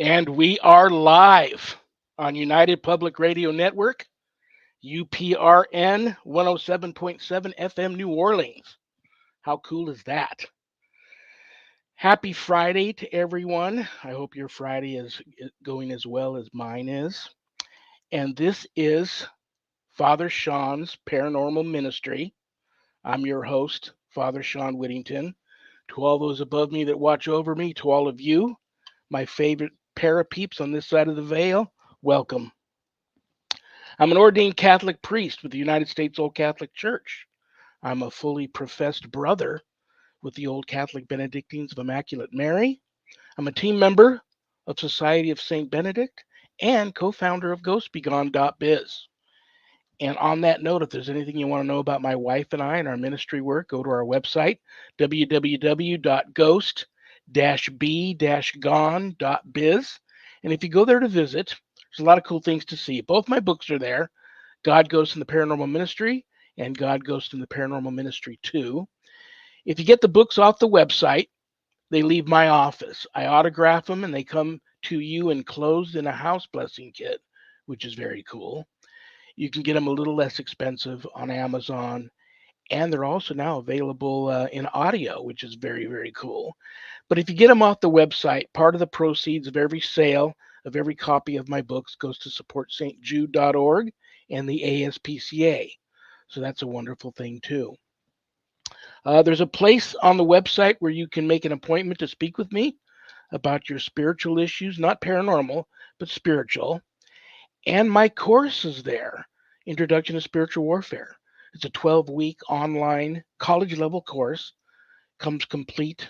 And we are live on United Public Radio Network, UPRN 107.7 FM New Orleans. How cool is that? Happy Friday to everyone. I hope your Friday is going as well as mine is. And this is Father Shawn's Paranormal Ministry. I'm your host, Father Shawn Whittington. To all those above me that watch over me, to all of you, my favorite para peeps on this side of the veil, welcome. I'm an ordained Catholic priest with the United States Old Catholic Church. I'm a fully professed brother with the Old Catholic Benedictines of Immaculate Mary. I'm a team member of Society of St. Benedict and co-founder of GhostBegone.biz. And on that note, if there's anything you want to know about my wife and I and our ministry work, go to our website, www.ghost-b-gone.biz. And if you go there to visit, there's a lot of cool things to see. Both my books are there, God Ghost in the Paranormal Ministry and God Ghost in the Paranormal Ministry 2. If you get the books off the website, they leave my office. I autograph them and they come to you enclosed in a house blessing kit, which is very cool. You can get them a little less expensive on Amazon, and they're also now available in audio, which is very, very cool. But if you get them off the website, part of the proceeds of every sale of every copy of my books goes to support stjude.org and the ASPCA. So that's a wonderful thing, too. There's a place on the website where you can make an appointment to speak with me about your spiritual issues, not paranormal, but spiritual. And my course is there, Introduction to Spiritual Warfare. It's a 12-week online college-level course, comes complete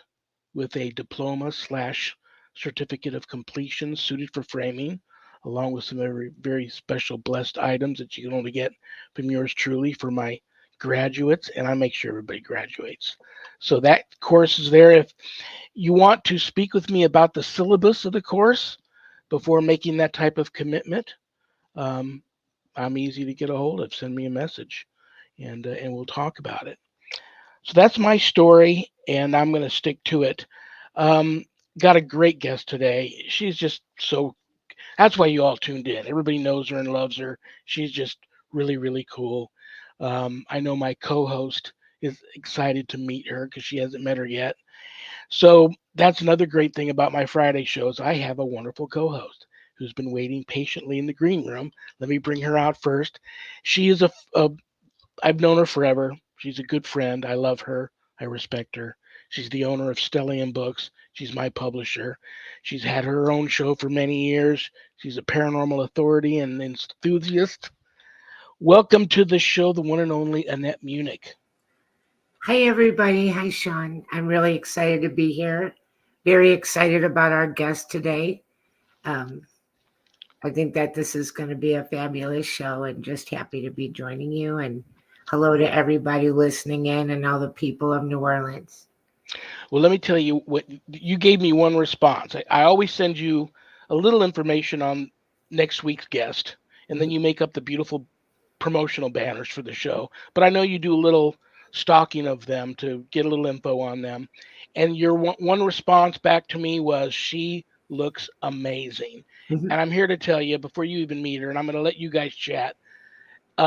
with a diploma / certificate of completion suited for framing, along with some very, very special blessed items that you can only get from yours truly for my graduates, and I make sure everybody graduates. So that course is there. If you want to speak with me about the syllabus of the course before making that type of commitment, um, I'm easy to get a hold of. Send me a message, and we'll talk about it. So that's my story, and I'm going to stick to it. Um, got a great guest today. She's just so. That's why you all tuned in. Everybody knows her and loves her. She's just really, really cool. I know my co-host is excited to meet her because she hasn't met her yet. So that's another great thing about my Friday shows. I have a wonderful co-host who's been waiting patiently in the green room. Let me bring her out first. She is I've known her forever. She's a good friend. I love her. I respect her. She's the owner of Stellium Books. She's my publisher. She's had her own show for many years. She's a paranormal authority and enthusiast. Welcome to the show, the one and only Annette Munich. Hi, everybody. Hi, Shawn. I'm really excited to be here. Very excited about our guest today. I think that this is going to be a fabulous show and just happy to be joining you. And hello to everybody listening in and all the people of New Orleans. Well, let me tell you what you gave me one response. I always send you a little information on next week's guest, and then you make up the beautiful promotional banners for the show. But I know you do a little stalking of them to get a little info on them. And your one response back to me was, she looks amazing. And I'm here to tell you before you even meet her, and I'm going to let you guys chat.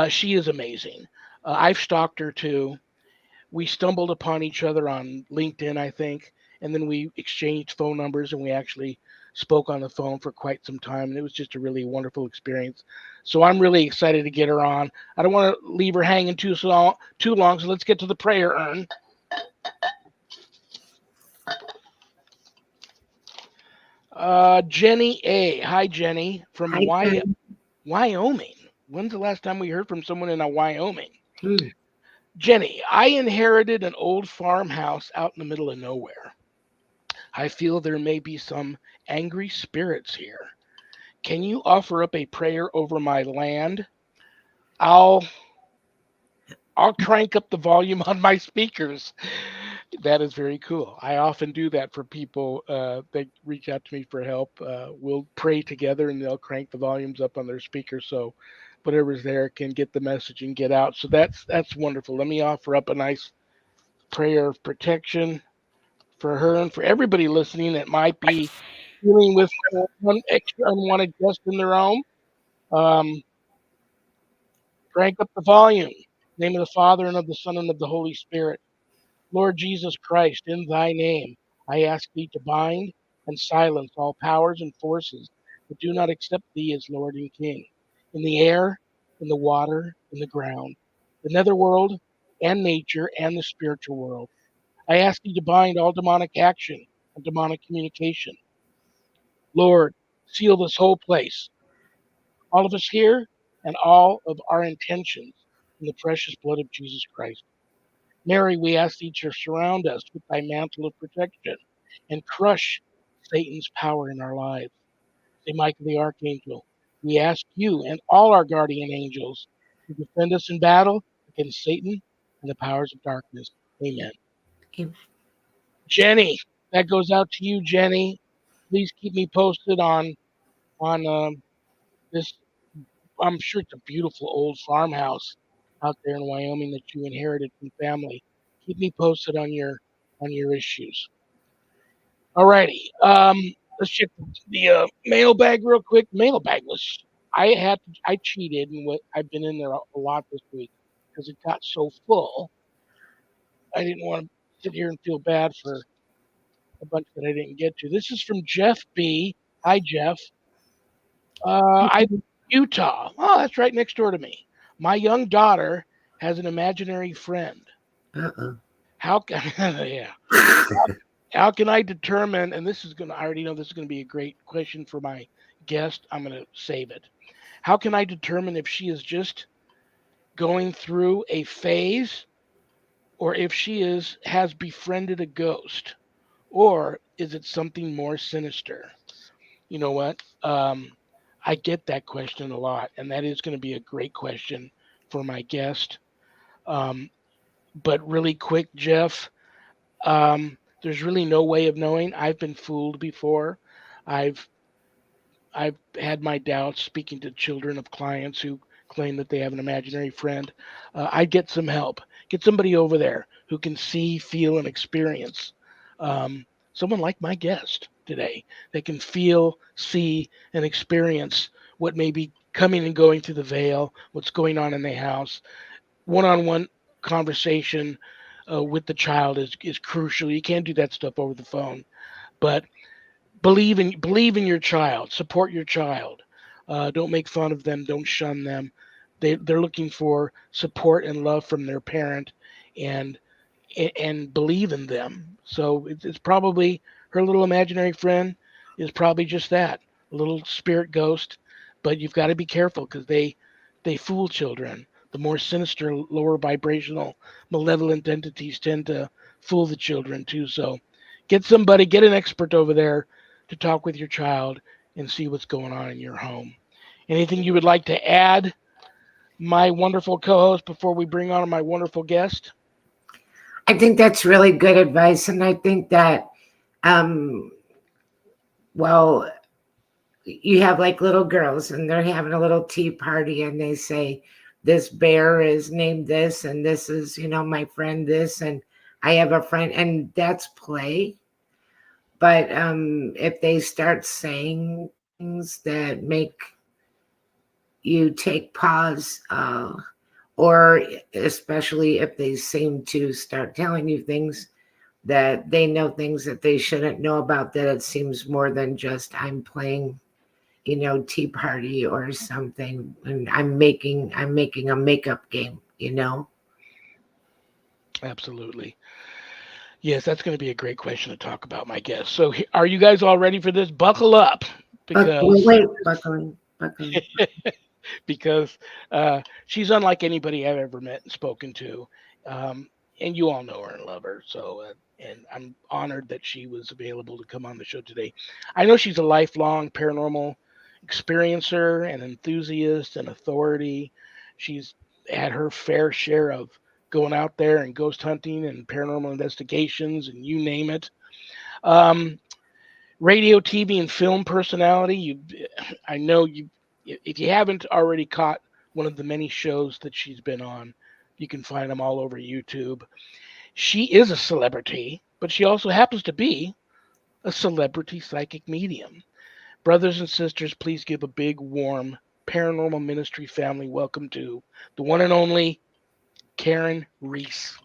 She is amazing. I've stalked her too. We stumbled upon each other on LinkedIn, I think, and then we exchanged phone numbers and we actually spoke on the phone for quite some time. And it was just a really wonderful experience. So I'm really excited to get her on. I don't want to leave her hanging too long, so let's get to the prayer urn. Jenny A. Hi, Jenny from Hi, Wyoming. When's the last time we heard from someone in Wyoming? Jen. Jenny, I inherited an old farmhouse out in the middle of nowhere. I feel there may be some angry spirits here. Can you offer up a prayer over my land? I'll crank up the volume on my speakers. That is very cool. I often do that for people that reach out to me for help. We'll pray together and they'll crank the volumes up on their speakers so whatever's there can get the message and get out. So that's wonderful. Let me offer up a nice prayer of protection for her and for everybody listening that might be dealing with one extra unwanted guest in the room. Um, crank up the volume. In the name of the Father and of the Son and of the Holy Spirit. Lord Jesus Christ, in thy name, I ask thee to bind and silence all powers and forces that do not accept thee as Lord and King, in the air, in the water, in the ground, the netherworld, and nature, and the spiritual world. I ask thee to bind all demonic action and demonic communication. Lord, seal this whole place, all of us here, and all of our intentions in the precious blood of Jesus Christ. Mary, we ask thee to surround us with thy mantle of protection and crush Satan's power in our lives. Saint Michael the Archangel, we ask you and all our guardian angels to defend us in battle against Satan and the powers of darkness. Amen. Amen. Jenny, that goes out to you, Jenny. Please keep me posted on this. I'm sure it's a beautiful old farmhouse out there in Wyoming that you inherited from family. Keep me posted on your issues. Alrighty. Let's check the mailbag real quick. Mailbag was I cheated and I've been in there a lot this week because it got so full. I didn't want to sit here and feel bad for a bunch that I didn't get to. This is from Jeff B. Hi, Jeff. I Utah. Oh, that's right next door to me. My young daughter has an imaginary friend. Uh-oh. How can yeah? How can I determine? And this is gonna. I already know this is gonna be a great question for my guest. I'm gonna save it. How can I determine if she is just going through a phase, or if she has befriended a ghost, or is it something more sinister? You know what? I get that question a lot, and that is going to be a great question for my guest. Um, but really quick, Jeff, there's really no way of knowing. I've been fooled before. I've I've had my doubts speaking to children of clients who claim that they have an imaginary friend. I'd get some help. Get somebody over there who can see, feel, and experience. Someone like my guest today. They can feel, see, and experience what may be coming and going through the veil, what's going on in the house. One-on-one conversation with the child is crucial. You can't do that stuff over the phone, but believe in your child, support your child. Don't make fun of them, don't shun them. They're looking for support and love from their parent, and and believe in them. So it's probably her little imaginary friend is probably just that, a little spirit ghost. But you've got to be careful because they fool children. The more sinister, lower vibrational, malevolent entities tend to fool the children too. So get an expert over there to talk with your child and see what's going on in your home. Anything you would like to add, my wonderful co-host, before we bring on my wonderful guest? I think that's really good advice. And I think that, um, well, you have like little girls and they're having a little tea party and they say, this bear is named this and this is, my friend this and I have a friend, and that's play. But if they start saying things that make you take pause, or especially if they seem to start telling you things that they know things that they shouldn't know about, that it seems more than just I'm playing, tea party or something, and I'm making a makeup game. Absolutely. Yes, that's going to be a great question to talk about, my guest. So, are you guys all ready for this? Buckle up, But because wait, buckling. because she's unlike anybody I've ever met and spoken to, um, and you all know her and love her. So, and I'm honored that she was available to come on the show today. I know she's a lifelong paranormal experiencer and enthusiast and authority. She's had her fair share of going out there and ghost hunting and paranormal investigations and you name it. Um, Radio, TV, and film personality. I know you. If you haven't already caught one of the many shows that she's been on, you can find them all over YouTube. She is a celebrity, but she also happens to be a celebrity psychic medium. Brothers and sisters, please give a big, warm paranormal ministry family welcome to the one and only Karyn Reece.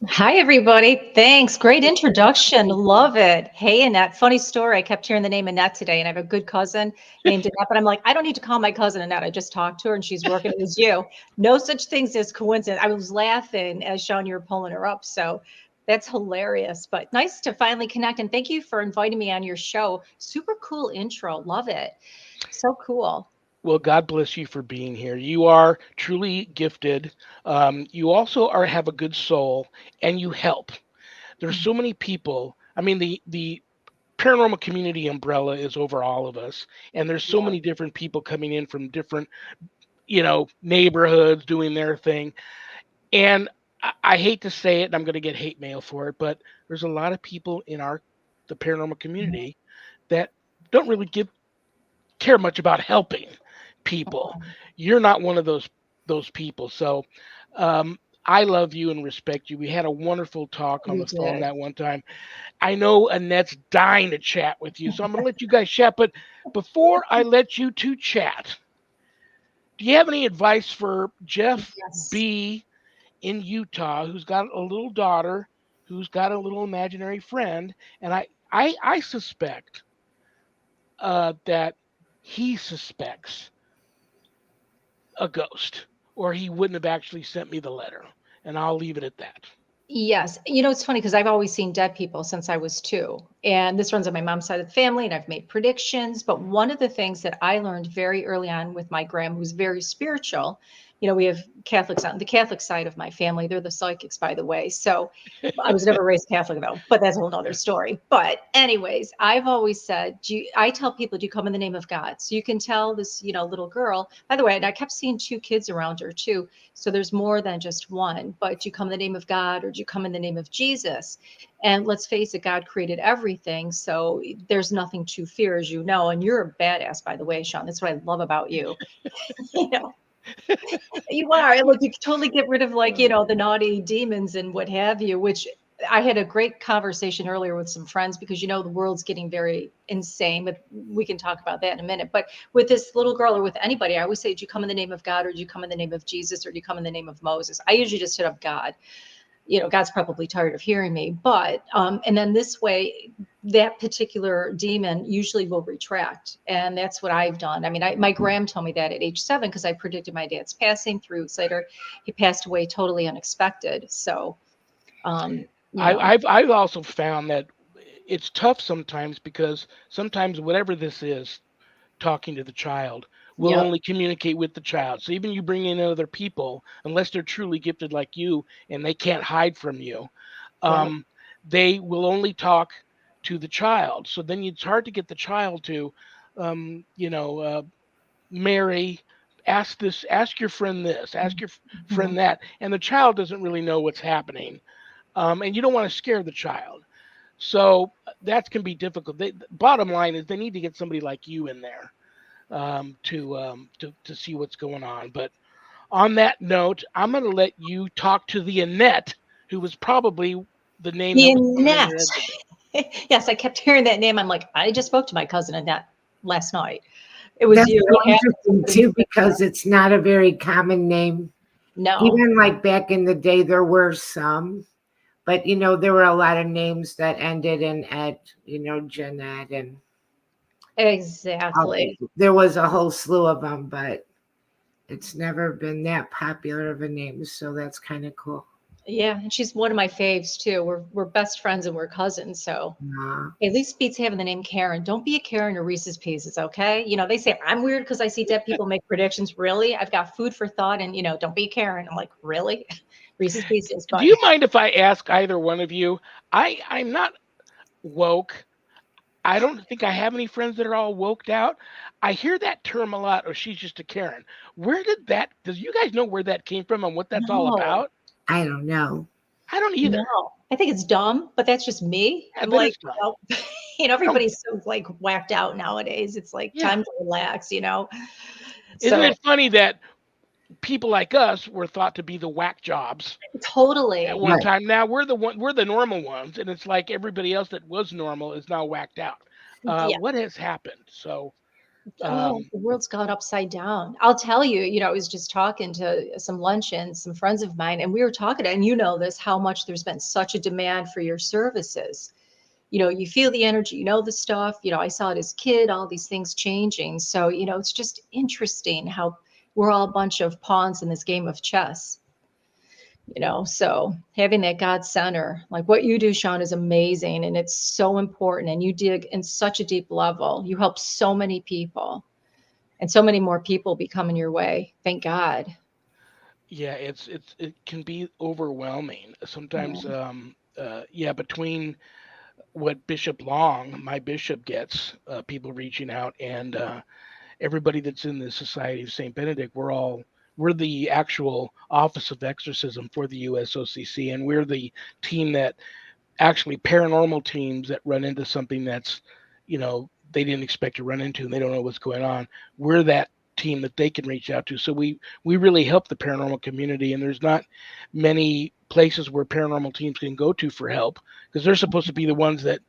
Hi, everybody. Thanks. Great introduction. Love it. Hey, Annette. Funny story. I kept hearing the name Annette today, and I have a good cousin named Annette, but I'm like, I don't need to call my cousin Annette. I just talked to her, and she's working. It was you. No such things as coincidence. I was laughing as Shawn, you were pulling her up. So that's hilarious, but nice to finally connect. And thank you for inviting me on your show. Super cool intro. Love it. So cool. Well, God bless you for being here. You are truly gifted. You also have a good soul, and you help. There's so many people. I mean, the paranormal community umbrella is over all of us, and there's so Yeah. many different people coming in from different, neighborhoods doing their thing. And I hate to say it, and I'm going to get hate mail for it, but there's a lot of people in the paranormal community that don't really care much about helping people. You're not one of those people. So I love you and respect you. We had a wonderful talk on We the phone did. that one time. I know Annette's dying to chat with you, so I'm going to let you guys chat. But before I let you two chat, do you have any advice for Jeff Yes. B in Utah who's got a little daughter who's got a little imaginary friend? And I suspect that he suspects a ghost, or he wouldn't have actually sent me the letter. And I'll leave it at that. Yes. It's funny because I've always seen dead people since I was 2. And this runs on my mom's side of the family, and I've made predictions. But one of the things that I learned very early on with my grandma, who's very spiritual, we have Catholics on the Catholic side of my family. They're the psychics, by the way. So I was never raised Catholic, though, but that's a whole nother story. But, anyways, I've always said, I tell people, do you come in the name of God? So you can tell this, little girl, by the way, and I kept seeing 2 kids around her, too. So there's more than just one, but do you come in the name of God or do you come in the name of Jesus? And let's face it, God created everything. So there's nothing to fear, as you know. And you're a badass, by the way, Shawn. That's what I love about you. you know, you are. And look, you can totally get rid of the naughty demons and what have you, which I had a great conversation earlier with some friends because the world's getting very insane, but we can talk about that in a minute. But with this little girl or with anybody, I always say, do you come in the name of God or do you come in the name of Jesus or do you come in the name of Moses? I usually just hit up God. God's probably tired of hearing me, but and then this way, that particular demon usually will retract, and that's what I've done. I mean, my gram told me that at age 7 because I predicted my dad's passing. 3 weeks later, he passed away totally unexpected. So, I've also found that it's tough sometimes because sometimes whatever this is, talking to the child, will Yep, only communicate with the child. So even you bring in other people, unless they're truly gifted like you and they can't hide from you, yep. um, they will only talk to the child. So then it's hard to get the child to, um, you know, uh, Mary, ask your friend this, ask your Mhm. friend that, and the child doesn't really know what's happening, and you don't want to scare the child. So that can be difficult. Bottom line is they need to get somebody like you in there to see what's going on. But on that note, I'm going to let you talk to the Annette, who was probably the name that The was coming in your Annette. head today. Yes, I kept hearing that name. I'm like, I just spoke to my cousin Annette last night. It was That's you. so It interesting happened. too, because it's not a very common name. No. Even like back in the day, there were some, but there were a lot of names that ended in Ed, Jeanette, and Exactly. there was a whole slew of them, but it's never been that popular of a name. So that's kind of cool. Yeah, and she's one of my faves too. We're best friends and we're cousins, so Uh, at least beats having the name Karen. Don't be a Karen or Reese's Pieces, okay? They say I'm weird because I see dead people make predictions. Really? I've got food for thought, and don't be a Karen. I'm like, really? Reese's Pieces, Do but you mind if I ask either one of you? I'm not woke. I don't think I have any friends that are all woked out. I hear that term a lot. Oh, she's just a Karen. Where did that? Does you guys know where that came from and what that's all no, about? I don't know. I don't either. no. I think it's dumb, but that's just me. Yeah, I'm that like, is dumb. I don't. everybody's so like whacked out nowadays. It's like Yeah. time to relax. Isn't So it funny that people like us were thought to be the whack jobs at Totally. one Right. time. Now we're the normal ones, and it's like everybody else that was normal is now whacked out. Yeah. What has happened? So Oh, um, the world's gone upside down. I'll tell you, I was just talking to some luncheons, some friends of mine, and we were talking, and you know this, how much there's been such a demand for your services. You feel the energy, the stuff. I saw it as a kid, all these things changing. So, it's just interesting how we're all a bunch of pawns in this game of chess. So having that God center, like what you do, Shawn, is amazing and it's so important. And you dig in such a deep level. You help so many people and so many more people be coming your way. Thank God. yeah, it can be overwhelming sometimes. Yeah. Yeah, between what Bishop Long, my bishop, gets, people reaching out, and everybody that's in the Society of Saint Benedict, we're the actual Office of Exorcism for the USOCC, and we're the team that actually paranormal teams that run into something that's, they didn't expect to run into and they don't know what's going on. We're that team that they can reach out to. So we really help the paranormal community, and there's not many places where paranormal teams can go to for help because they're supposed to be the ones that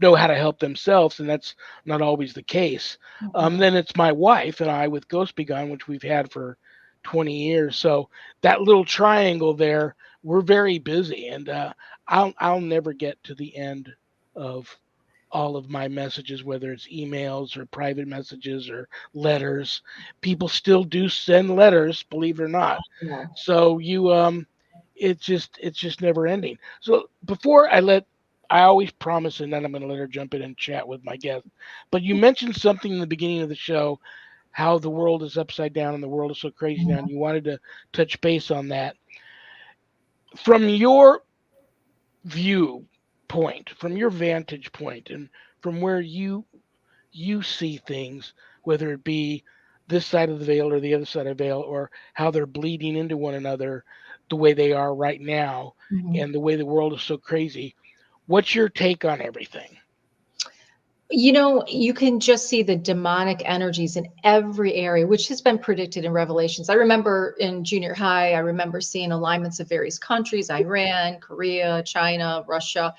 know how to help themselves, and that's not always the case. Mhm. Then it's my wife and I with Ghost Begun, which we've had for 20 years. So that little triangle there, we're very busy, and I'll never get to the end of all of my messages, whether it's emails or private messages or letters. People still do send letters, believe it or not. Yeah. So it's just never ending. So before I always promise, and then I'm going to let her jump in and chat with my guest. But you mentioned something in the beginning of the show, how the world is upside down and the world is so crazy now, and you wanted to touch base on that. From your viewpoint, from your vantage point, and from where you see things, whether it be this side of the veil or the other side of the veil, or how they're bleeding into one another the way they are right now, Mhm. and the way the world is so crazy. What's your take on everything? You can just see the demonic energies in every area, which has been predicted in Revelations. I remember in junior high, I remember seeing alignments of various countries, Iran, Korea, China, Russia,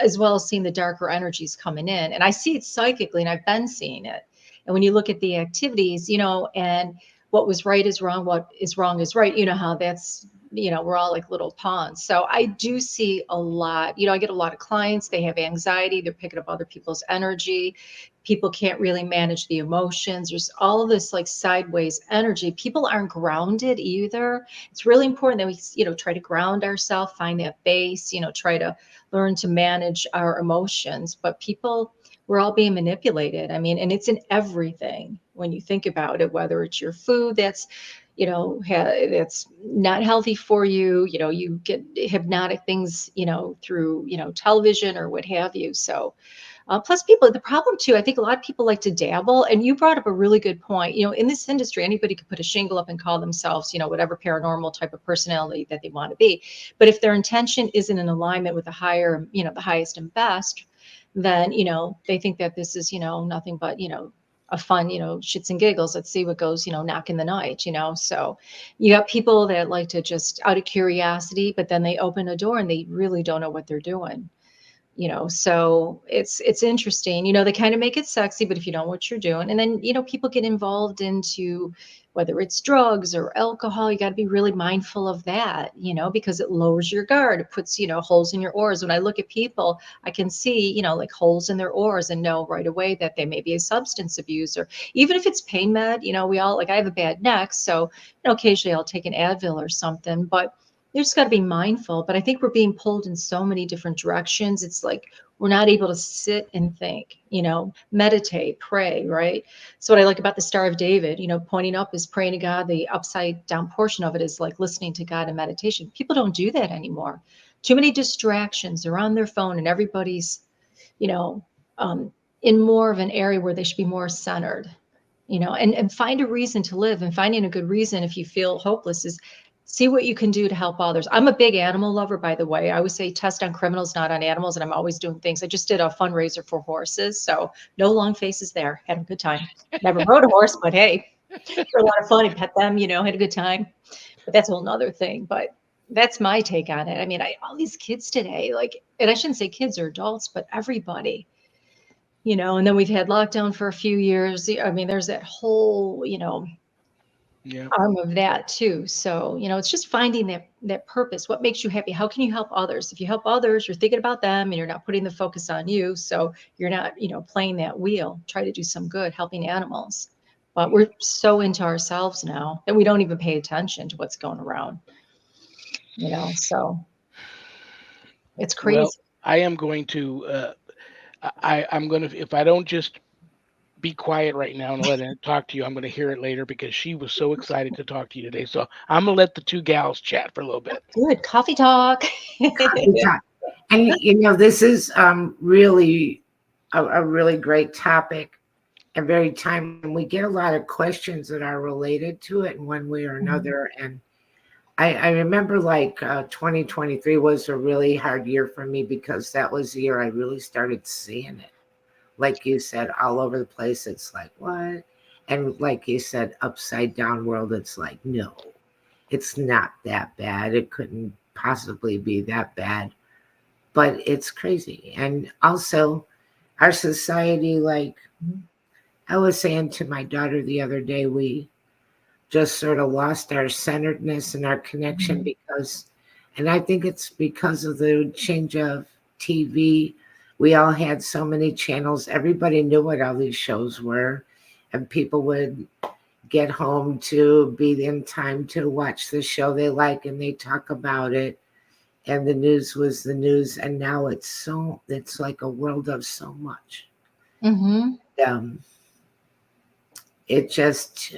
as well as seeing the darker energies coming in. And I see it psychically, and I've been seeing it. And when you look at the activities, and what was right is wrong, what is wrong is right, how that's we're all like little pawns. So I do see a lot. I get a lot of clients, they have anxiety, they're picking up other people's energy. People can't really manage the emotions. There's all of this like sideways energy. People aren't grounded either. It's really important that we, try to ground ourselves, find that base, try to learn to manage our emotions. But people, we're all being manipulated. I mean, and it's in everything when you think about it, whether it's your food that's that's not healthy for you. You get hypnotic things, through, television or what have you. So, plus people, the problem too, I think a lot of people like to dabble. And you brought up a really good point. In this industry, anybody could put a shingle up and call themselves, whatever paranormal type of personality that they want to be. But if their intention isn't in alignment with the higher, the highest and best, then, they think that this is, nothing but, a fun, shits and giggles. Let's see what goes, knock in the night, So you got people that like to just out of curiosity, but then they open a door and they really don't know what they're doing. So it's interesting. They kind of make it sexy, but if you don't know what you're doing, and then people get involved into whether it's drugs or alcohol, you got to be really mindful of that, because it lowers your guard. It puts holes in your oars. When I look at people, I can see like holes in their oars and know right away that they may be a substance abuser. Even if it's pain med, we all, like, I have a bad neck, so occasionally I'll take an Advil or something, but you just got to be mindful. But I think we're being pulled in so many different directions. It's like we're not able to sit and think, meditate, pray, right? So what I like about the Star of David, pointing up is praying to God. The upside down portion of it is like listening to God in meditation. People don't do that anymore. Too many distractions. They're on their phone, and everybody's, you know, um, in more of an area where they should be more centered, and find a reason to live. And finding a good reason if you feel hopeless is see what you can do to help others. I'm a big animal lover, by the way. I always say test on criminals, not on animals. And I'm always doing things. I just did a fundraiser for horses. So no long faces there. Had a good time. Never rode a horse, but hey. for a lot of fun and pet them, had a good time. But that's a whole nother thing. But that's my take on it. I mean, all these kids today, like, and I shouldn't say kids or adults, but everybody, and then we've had lockdown for a few years. I mean, there's that whole, Yeah. arm of that too. So, it's just finding that purpose. What makes you happy? How can you help others? If you help others, you're thinking about them and you're not putting the focus on you. So you're not, playing that wheel. Try to do some good, helping animals. But we're so into ourselves now that we don't even pay attention to what's going around. So it's crazy. Well, I am going to. I'm going to. If I don't just be quiet right now and let her talk to you, I'm going to hear it later because she was so excited to talk to you today. So I'm going to let the two gals chat for a little bit. Good coffee talk. Yeah. And this is really a really great topic and very timely. And we get a lot of questions that are related to it in one way or another. And I remember 2023 was a really hard year for me because that was the year I really started seeing it. Like you said, all over the place. It's like, what? And like you said, upside down world, it's like, no, it's not that bad. It couldn't possibly be that bad. But it's crazy. And also our society, like I was saying to my daughter the other day, we just sort of lost our centeredness and our connection because, and I think it's because of the change of TV. We all had so many channels. Everybody knew what all these shows were, and people would get home to be in time to watch the show they like, and they talk about it. And the news was the news, and now it's like a world of so much. It just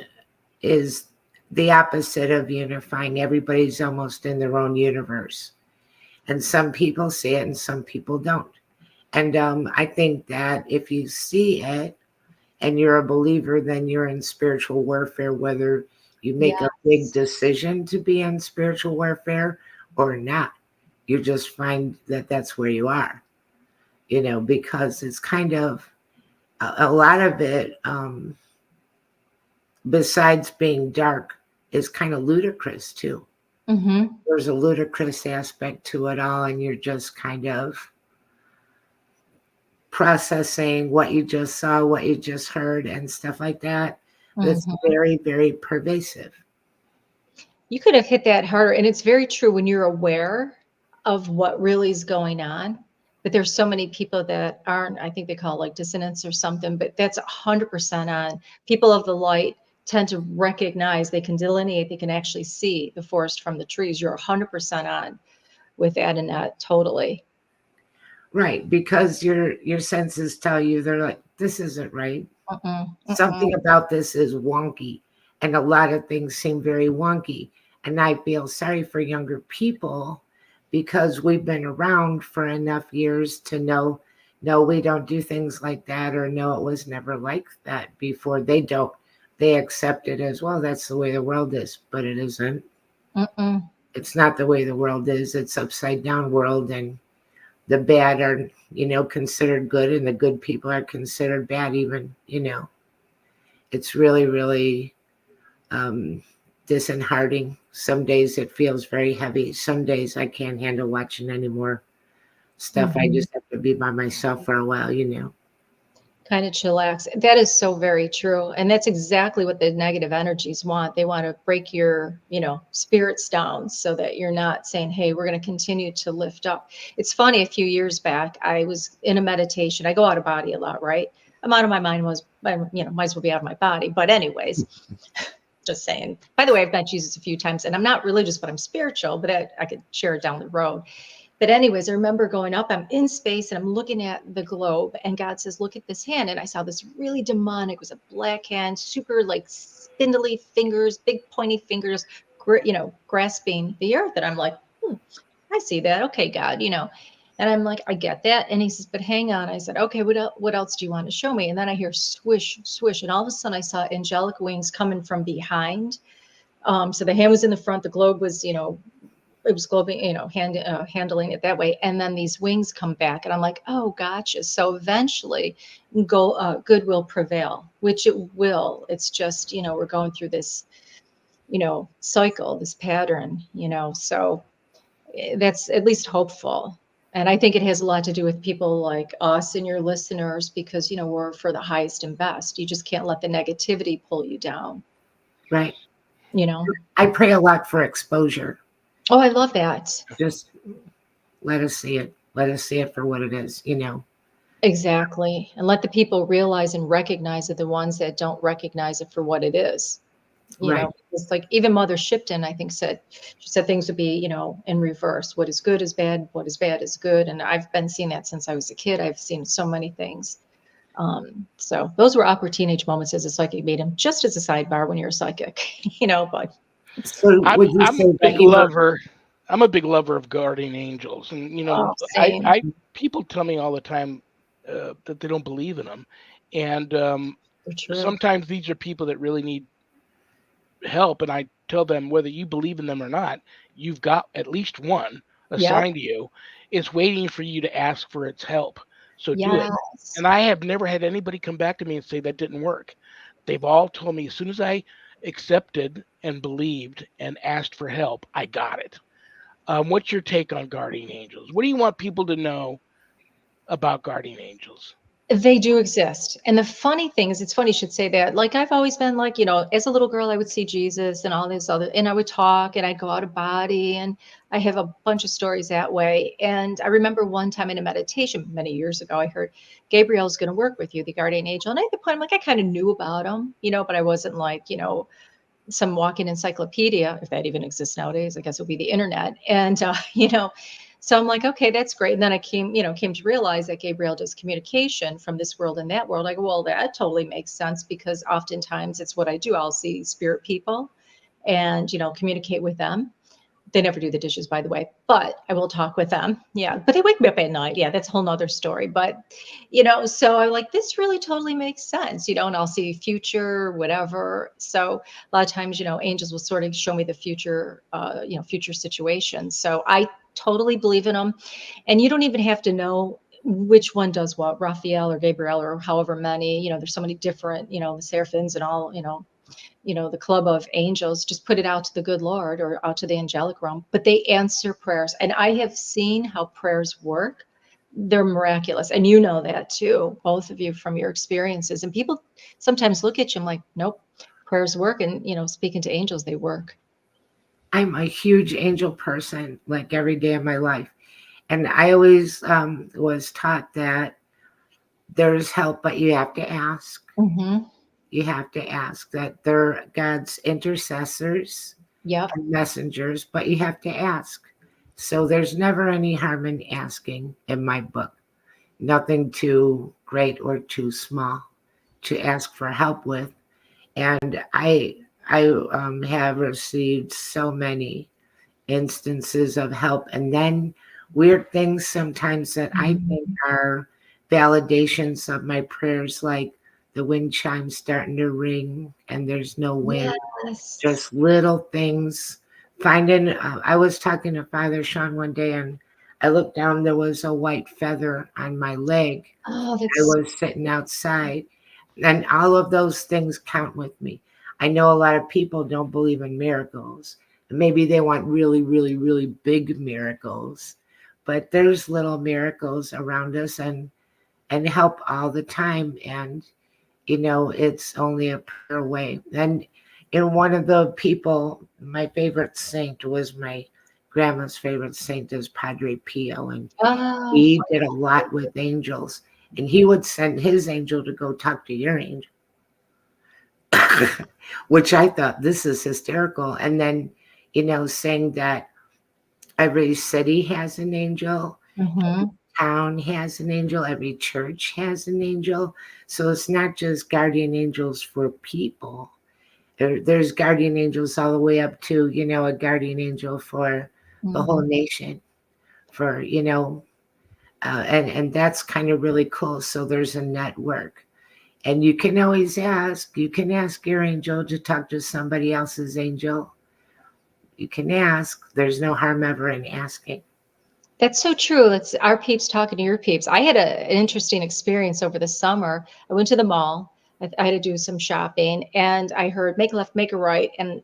is the opposite of unifying. Everybody's almost in their own universe, and some people see it and some people don't. And I think that if you see it and you're a believer, then you're in spiritual warfare, whether you make a big decision to be in spiritual warfare or not. You just find that that's where you are, because it's kind of a lot of it, besides being dark, is kind of ludicrous too. There's a ludicrous aspect to it all, and you're just kind of processing what you just saw, what you just heard, and stuff like that. It's very, very pervasive. You could have hit that harder. And it's very true when you're aware of what really is going on. But there's so many people that aren't, I think they call it like dissonance or something, but that's 100% on. People of the light tend to recognize, they can delineate, they can actually see the forest from the trees. You're 100% on with that and that, totally. Right, because your senses tell you, they're like, this isn't right. Something about this is wonky. And a lot of things seem very wonky. And I feel sorry for younger people because we've been around for enough years to know, no, we don't do things like that, or no, it was never like that before. They don't. They accept it as, well, that's the way the world is, but it isn't. It's not the way the world is. It's upside down world, and the bad are, considered good, and the good people are considered bad even, It's really, really disheartening. Some days it feels very heavy. Some days I can't handle watching any more stuff. I just have to be by myself for a while, Kind of chillax. That is so very true. And that's exactly what the negative energies want. They want to break your, spirits down so that you're not saying, hey, we're going to continue to lift up. It's funny, a few years back, I was in a meditation. I go out of body a lot, right? I'm out of my mind, might as well be out of my body. But anyways, just saying. By the way, I've met Jesus a few times, and I'm not religious, but I'm spiritual, but I could share it down the road. But anyways, I remember going up, I'm in space and I'm looking at the globe, and God says, look at this hand. And I saw this really demonic, it was a black hand, super like spindly fingers, big pointy fingers, grasping the earth. And I'm like, I see that. Okay, God, and I'm like, I get that. And he says, but hang on. I said, okay, what else do you want to show me? And then I hear swish, swish. And all of a sudden I saw angelic wings coming from behind. So the hand was in the front, the globe was, it was globing, handling it that way. And then these wings come back, and I'm like, oh, gotcha. So eventually, good will prevail, which it will. It's just, we're going through this, cycle, this pattern, so that's at least hopeful. And I think it has a lot to do with people like us and your listeners, because, we're for the highest and best. You just can't let the negativity pull you down, Right. you know? I pray a lot for exposure. Oh, I love that. Just let us see it. Let us see it for what it is, Exactly. And let the people realize and recognize that the ones that don't recognize it for what it is. Right. It's like even Mother Shipton, I think, she said things would be, in reverse. What is good is bad. What is bad is good. And I've been seeing that since I was a kid. I've seen so many things. So those were awkward teenage moments as a psychic medium, just as a sidebar when you're a psychic, but. So I'm would you I'm a say that big you were lover. I'm a big lover of guardian angels, and Oh, I same. I people tell me all the time that they don't believe in them, and They're true. sometimes these are people that really need help, and I tell them whether you believe in them or not, you've got at least one Yep. assigned to you. It's waiting for you to ask for its help. So do it. Yes. And I have never had anybody come back to me and say that didn't work. They've all told me as soon as I accepted and believed and asked for help, I got it. What's your take on guardian angels? What do you want people to know about guardian angels? They do exist. And the funny thing is, it's funny you should say that. Like, I've always been like, as a little girl, I would see Jesus and all this other, and I would talk and I'd go out of body. And I have a bunch of stories that way. And I remember one time in a meditation many years ago, I heard Gabriel's going to work with you, the guardian angel. And at the point, I'm like, I kind of knew about him, but I wasn't like, some walking encyclopedia, if that even exists nowadays. I guess it would be the internet. And, so I'm like, okay, that's great. And then I came to realize that Gabriel does communication from this world and that world. I go, well, that totally makes sense, because oftentimes it's what I do. I'll see spirit people and, communicate with them. They never do the dishes, by the way, but I will talk with them. Yeah. But they wake me up at night. Yeah. That's a whole nother story. But, so I'm like, this really totally makes sense, and I'll see future, whatever. So a lot of times, angels will sort of show me the future, future situations. So I totally believe in them. And you don't even have to know which one does what, Raphael or Gabriel or however many, there's so many different, the seraphims and all, the club of angels. Just put it out to the good Lord or out to the angelic realm, but they answer prayers. And I have seen how prayers work. They're miraculous. And that too, both of you, from your experiences. And people sometimes look at you and like, nope, prayers work. And, speaking to angels, they work. I'm a huge angel person, like every day of my life. And I always was taught that there's help, but you have to ask. Mm-hmm. You have to ask that they're God's intercessors Yep. and messengers, but you have to ask. So there's never any harm in asking in my book. Nothing too great or too small to ask for help with. And I have received so many instances of help, and then weird things sometimes that I think are validations of my prayers, like the wind chimes starting to ring and there's no wind. Yes. Just little things. Finding, I was talking to Father Shawn one day, and I looked down, there was a white feather on my leg. Oh, I that's was sitting outside, and all of those things count with me. I know a lot of people don't believe in miracles. Maybe they want really, really, really big miracles, but there's little miracles around us and help all the time. And it's only a prayer away. And one of the people, my favorite saint was my grandma's favorite saint is Padre Pio, and oh, he did a lot with angels. And he would send his angel to go talk to your angel, which I thought, this is hysterical. And then, saying that every city has an angel, mm-hmm. town has an angel, every church has an angel. So it's not just guardian angels for people. There's guardian angels all the way up to, a guardian angel for the whole nation, for, and that's kind of really cool. So there's a network. And you can always ask your angel to talk to somebody else's angel. you can ask. There's no harm ever in asking. That's so true. It's our peeps talking to your peeps. I had an interesting experience over the summer. I went to the mall. I had to do some shopping, and I heard "make a left, make a right," and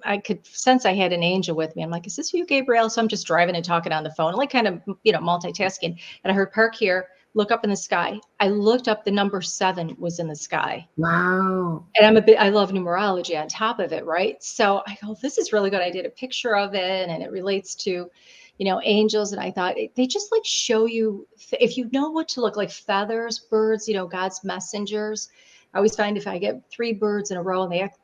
I could sense I had an angel with me. I'm like, "Is this you, Gabrielle?" So I'm just driving and talking on the phone, like kind of multitasking. And I heard "park here, look up in the sky." I looked up, the number 7 was in the sky. Wow. And I love numerology on top of it, right? So I go, this is really good. I did a picture of it and it relates to, angels. And I thought they just like show you, if you know what to look like, feathers, birds, God's messengers. I always find if I get 3 birds in a row and they act,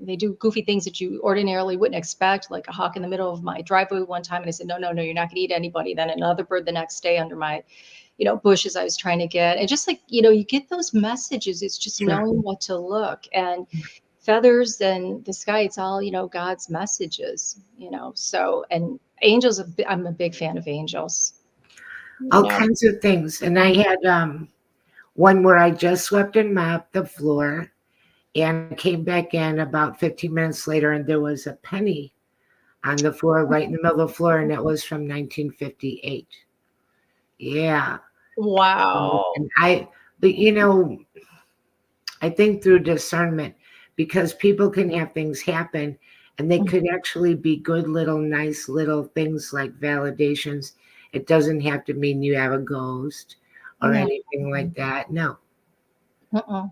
they do goofy things that you ordinarily wouldn't expect, like a hawk in the middle of my driveway one time. And I said, no, no, no, you're not going to eat anybody. Then another bird the next day under my bushes I was trying to get. And just like, you get those messages. It's just Sure. knowing what to look. And feathers and the sky, it's all, God's messages, So, and angels, I'm a big fan of angels. All kinds of things. And I had one where I just swept and mopped the floor and came back in about 15 minutes later, and there was a penny on the floor, right in the middle of the floor, and it was from 1958. Yeah. Wow. And but I think through discernment, because people can have things happen and they could actually be good little, nice little things like validations. It doesn't have to mean you have a ghost or anything like that. No. Uh-uh.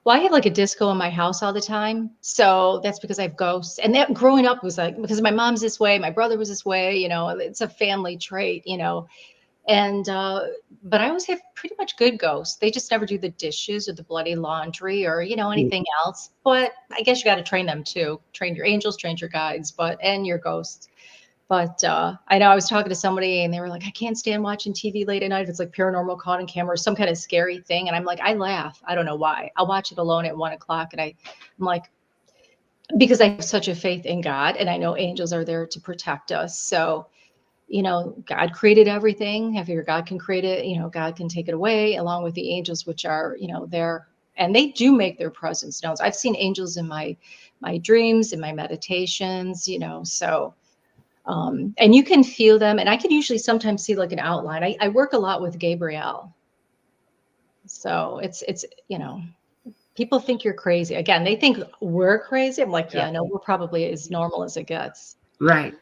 Well, I have like a disco in my house all the time. So that's because I have ghosts. And that growing up was like, because my mom's this way, my brother was this way, it's a family trait, And but I always have pretty much good ghosts. They just never do the dishes or the bloody laundry or anything else. But I guess you got to train them too. Train your angels, train your guides, and your ghosts. But I know I was talking to somebody and they were like, I can't stand watching TV late at night. If it's like paranormal, caught on camera, or some kind of scary thing. And I'm like, I laugh. I don't know why. I'll watch it alone at 1 o'clock, and I'm like, because I have such a faith in God, and I know angels are there to protect us. So God created everything. If your God can create it, God can take it away, along with the angels, which are, there, and they do make their presence known. I've seen angels in my dreams, in my meditations, so and you can feel them, and I can usually sometimes see like an outline. I work a lot with Gabrielle, so it's people think you're crazy. Again, they think we're crazy. I'm like, yeah, no, we're probably as normal as it gets. Right.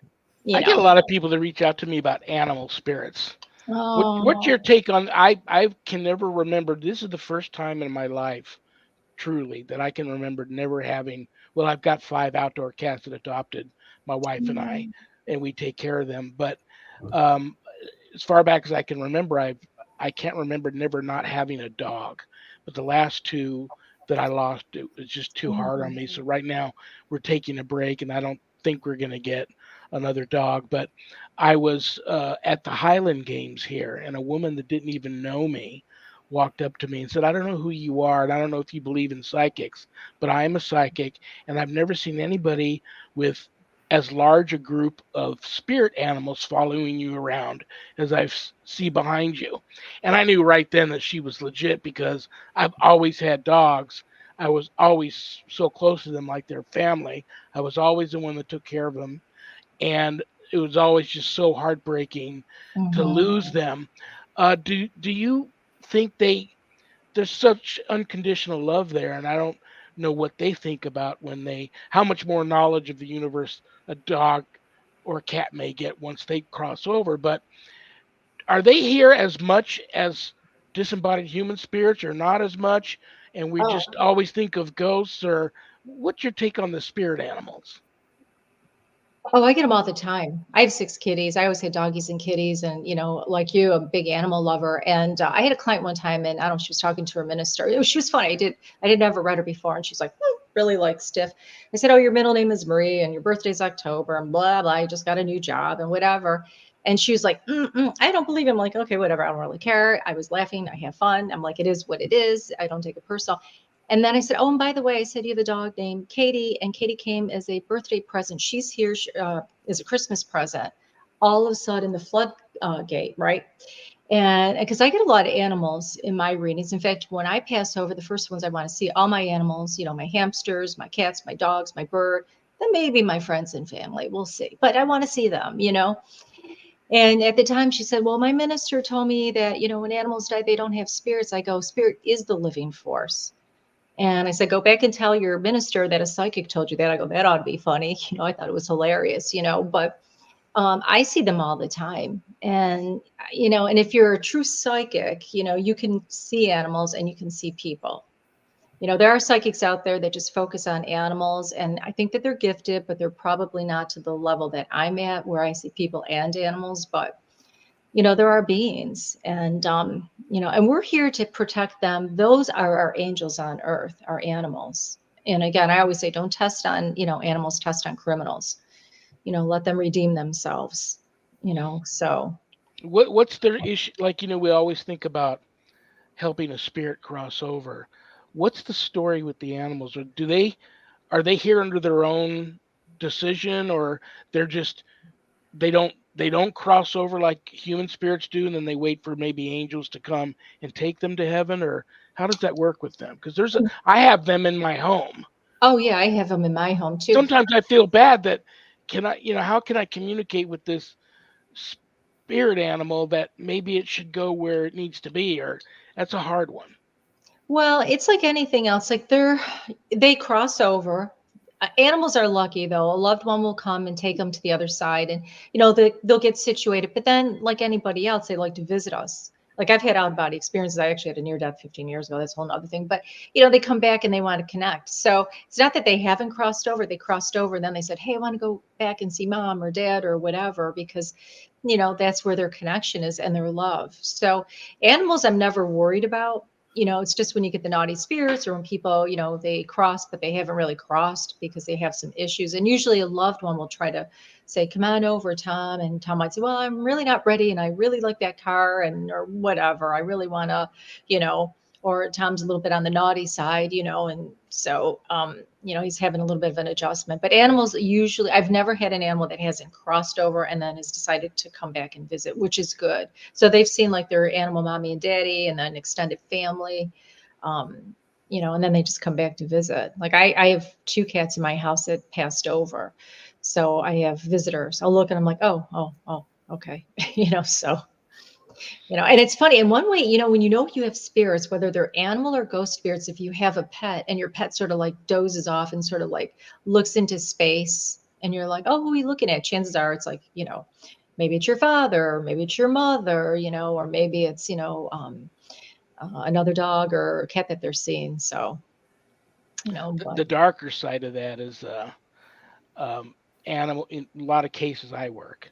I get a lot of people that reach out to me about animal spirits. What's your take on? I can never remember. This is the first time in my life, truly, that I can remember never having. Well, I've got 5 outdoor cats that adopted my wife and I, and we take care of them. But um, as far back as I can remember, I can't remember never not having a dog. But the last 2 that I lost, it was just too hard on me. So right now we're taking a break, and I don't think we're going to get another dog. But I was at the Highland Games here, and a woman that didn't even know me walked up to me and said, I don't know who you are, and I don't know if you believe in psychics, but I am a psychic, and I've never seen anybody with as large a group of spirit animals following you around as I see behind you. And I knew right then that she was legit because I've always had dogs. I was always so close to them like their family. I was always the one that took care of them. And it was always just so heartbreaking to lose them. Do you think there's such unconditional love there, and I don't know what they think about how much more knowledge of the universe a dog or a cat may get once they cross over, but are they here as much as disembodied human spirits or not as much, and we just always think of ghosts? Or what's your take on the spirit animals? Oh, I get them all the time. I have 6 kitties. I always had doggies and kitties, and like you, I'm a big animal lover. And I had a client one time, and I don't know, she was talking to her minister. She was funny. I did never read her before, and she's like, really like stiff. I said, oh, your middle name is Marie, and your birthday's October, and blah blah. You just got a new job and whatever. And she was like, I don't believe him. Like, okay, whatever. I don't really care. I was laughing. I have fun. I'm like, it is what it is. I don't take it personal. And then I said, oh, and by the way, I said, you have a dog named Katie, and Katie came as a birthday present. She's here as a Christmas present. All of a sudden, the flood gate, right? And because I get a lot of animals in my readings. In fact, when I pass over, the first ones I want to see, all my animals, my hamsters, my cats, my dogs, my bird, then maybe my friends and family, we'll see. But I want to see them, you know. And at the time she said, well, my minister told me that, you know, when animals die, they don't have spirits. I go, spirit is the living force. And I said, go back and tell your minister that a psychic told you that. I go, that ought to be funny. You know, I thought it was hilarious, you know, but I see them all the time. And, you know, and if you're a true psychic, you know, you can see animals and you can see people. You know, there are psychics out there that just focus on animals, and I think that they're gifted, but they're probably not to the level that I'm at where I see people and animals. But, you know, there are beings, and, you know, and we're here to protect them. Those are our angels on earth, our animals. And again, I always say, don't test on, you know, animals, test on criminals, you know, let them redeem themselves, you know, so. What's their issue? Like, we always think about helping a spirit cross over. What's the story with the animals? Or are they here under their own decision, or they're just they don't cross over like human spirits do, and then they wait for maybe angels to come and take them to heaven? Or how does that work with them? Because I have them in my home. Oh yeah, I have them in my home too. Sometimes I feel bad that how can I communicate with this spirit animal that maybe it should go where it needs to be? Or that's a hard one. Well, it's like anything else. Like they cross over. Animals are lucky though. A loved one will come and take them to the other side, and you know they'll get situated. But then, like anybody else, they like to visit us. Like I've had out of body experiences. I actually had a near death 15 years ago. That's a whole other thing. But you know, they come back and they want to connect. So it's not that they haven't crossed over. They crossed over, and then they said, "Hey, I want to go back and see mom or dad or whatever," because you know that's where their connection is and their love. So animals, I'm never worried about. You know, it's just when you get the naughty spirits or when people, you know, they cross, but they haven't really crossed because they have some issues. And usually a loved one will try to say, come on over, Tom. And Tom might say, well, I'm really not ready. And I really like that car and, or whatever. I really want to, you know, or Tom's a little bit on the naughty side, you know, and so, you know, he's having a little bit of an adjustment. But animals usually, I've never had an animal that hasn't crossed over and then has decided to come back and visit, which is good. So they've seen like their animal mommy and daddy and then extended family, um, you know, and then they just come back to visit. Like I have two cats in my house that passed over. So I have visitors. I'll look and I'm like, oh, okay. You know, so you know, and it's funny in one way, you know you have spirits, whether they're animal or ghost spirits, if you have a pet and your pet sort of like dozes off and sort of like looks into space and you're like, oh, who are you looking at? Chances are it's like, you know, maybe it's your father, or maybe it's your mother, you know, or maybe it's, you know, another dog or cat that they're seeing. So, you know, The but darker side of that is um, animal. In a lot of cases I work,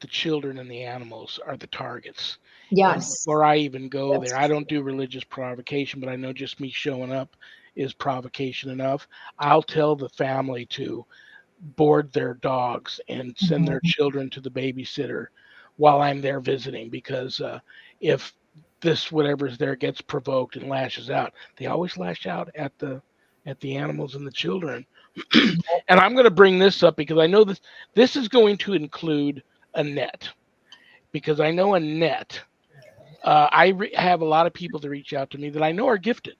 the children and the animals are the targets. And yes, before I even go there, I yes. don't do religious provocation, but I know just me showing up is provocation enough. I'll tell the family to board their dogs and send their Mhm. children to the babysitter while I'm there visiting, because if this whatever's there gets provoked and lashes out, they always lash out at the animals and the children. And I'm going to bring this up because I know this is going to include Annette, because I know Annette. Have a lot of people that reach out to me that I know are gifted.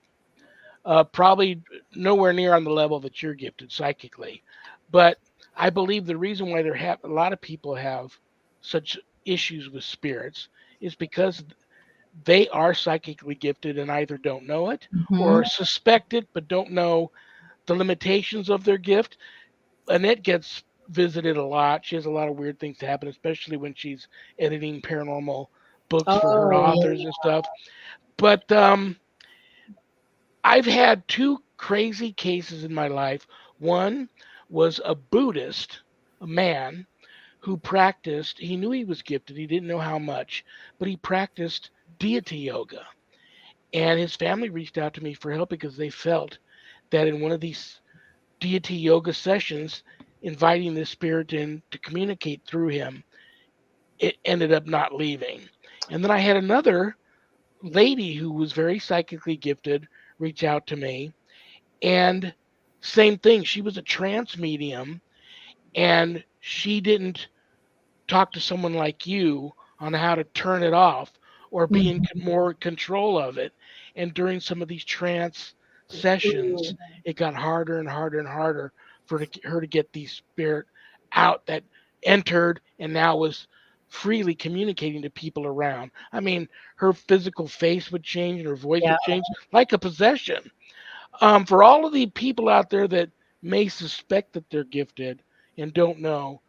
Probably nowhere near on the level that you're gifted psychically, but I believe the reason why a lot of people have such issues with spirits is because they are psychically gifted and either don't know it Mhm. or suspect it but don't know the limitations of their gift. Annette gets visited a lot. She has a lot of weird things to happen, especially when she's editing paranormal books for her Oh, authors yeah. and stuff. But I've had two crazy cases in my life. One was a Buddhist, a man who practiced, he knew he was gifted, he didn't know how much, but he practiced deity yoga. And his family reached out to me for help because they felt that in one of these deity yoga sessions, inviting the spirit in to communicate through him, it ended up not leaving. And then I had another lady who was very psychically gifted reach out to me. And same thing, she was a trance medium and she didn't talk to someone like you on how to turn it off or be in Mhm. more control of it. And during some of these trance Ooh. sessions, it got harder and harder and harder for her to get the spirit out that entered and now was freely communicating to people around. I mean, her physical face would change and her voice Yeah. would change like a possession. For all of the people out there that may suspect that they're gifted and don't know,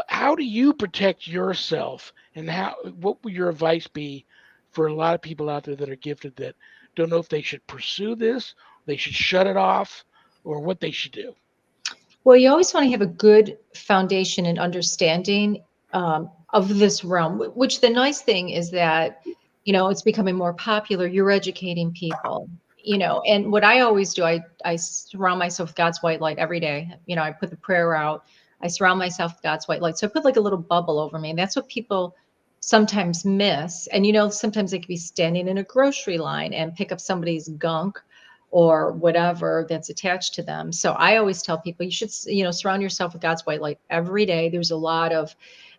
how do you protect yourself, and what would your advice be for a lot of people out there that are gifted that don't know if they should pursue this, they should shut it off, or what they should do? Well, you always want to have a good foundation and understanding of this realm, which the nice thing is that, it's becoming more popular. You're educating people, and what I always do, I surround myself with God's white light every day. I put the prayer out. I surround myself with God's white light. So I put like a little bubble over me. And that's what people sometimes miss. And, sometimes they could be standing in a grocery line and pick up somebody's gunk or whatever that's attached to them. So I always tell people you should, surround yourself with God's white light every day. There's a lot of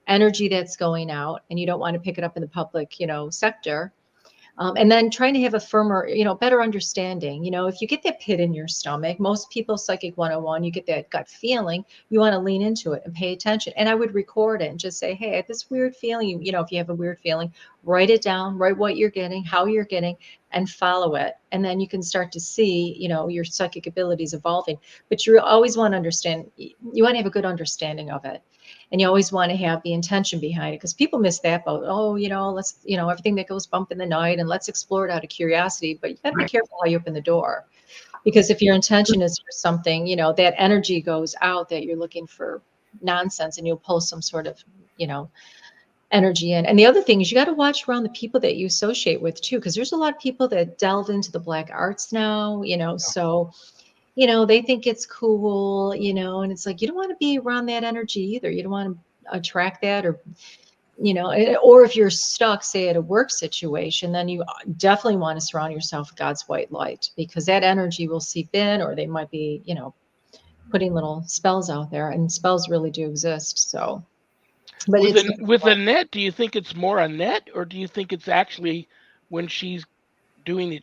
energy that's going out and you don't want to pick it up in the public, sector. And then trying to have a firmer, better understanding. If you get that pit in your stomach, most people, Psychic 101, you get that gut feeling, you want to lean into it and pay attention. And I would record it and just say, hey, I have this weird feeling. If you have a weird feeling, write it down, write what you're getting, how you're getting, and follow it. And then you can start to see, your psychic abilities evolving. But you always want to understand, you want to have a good understanding of it. And you always want to have the intention behind it because people miss that boat. Oh, let's, everything that goes bump in the night and let's explore it out of curiosity. But you got to be Right. careful how you open the door because if your intention is for something, that energy goes out that you're looking for nonsense and you'll pull some sort of, energy in. And the other thing is you got to watch around the people that you associate with too, because there's a lot of people that delve into the black arts now, so they think it's cool, and it's like, you don't want to be around that energy either. You don't want to attract that or if you're stuck, say at a work situation, then you definitely want to surround yourself with God's white light because that energy will seep in, or they might be, putting little spells out there, and spells really do exist. So, but With it's a net, do you think it's more a net, or do you think it's actually when she's doing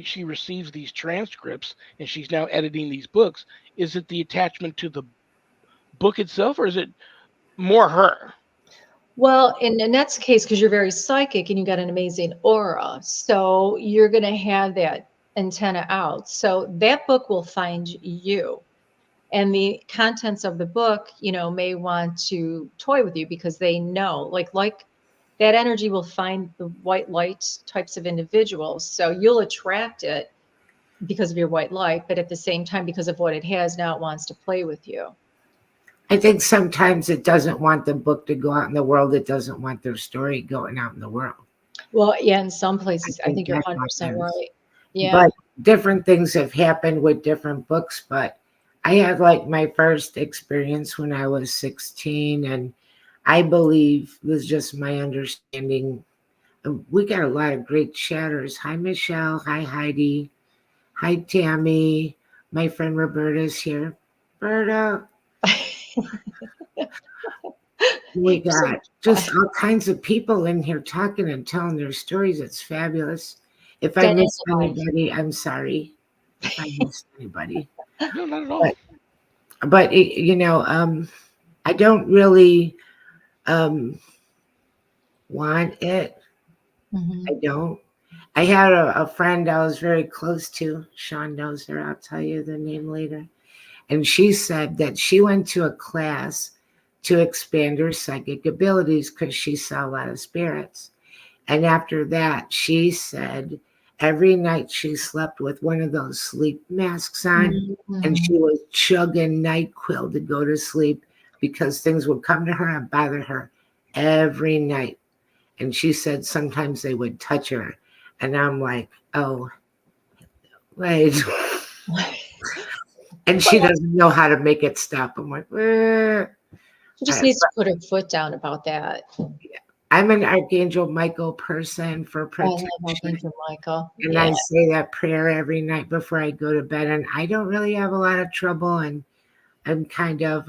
she receives these transcripts and she's now editing these books? Is it the attachment to the book itself, or is it more her? well, in Annette's case, because you're very psychic and you got an amazing aura, so you're going to have that antenna out. So that book will find you. And the contents of the book, may want to toy with you because they know, like that energy will find the white light types of individuals. So you'll attract it because of your white light, but at the same time, because of what it has, now it wants to play with you. I think sometimes it doesn't want the book to go out in the world. It doesn't want their story going out in the world. Well, yeah, in some places, I think you're that 100% happens. right. Yeah. But different things have happened with different books. But I had like my first experience when I was 16, and I believe was just my understanding. We got a lot of great chatters. Hi, Michelle. Hi, Heidi. Hi, Tammy. My friend Roberta's here. Berta. We got just all kinds of people in here talking and telling their stories. It's fabulous. If I missed anybody, I'm sorry. If I missed anybody, No, not at all. but I don't really want it. Mhm. I don't. I had a friend I was very close to. Shawn knows her. I'll tell you the name later. And she said that she went to a class to expand her psychic abilities because she saw a lot of spirits. And after that, she said every night she slept with one of those sleep masks on, and Mhm. she was chugging NyQuil to go to sleep because things would come to her and bother her every night. And she said sometimes they would touch her. And I'm like, oh, wait. And she doesn't know how to make it stop. I'm like, She just needs to put her foot down about that. I'm an Archangel Michael person for I love protection. Archangel Michael. And Yeah. I say that prayer every night before I go to bed. And I don't really have a lot of trouble. And I'm kind of,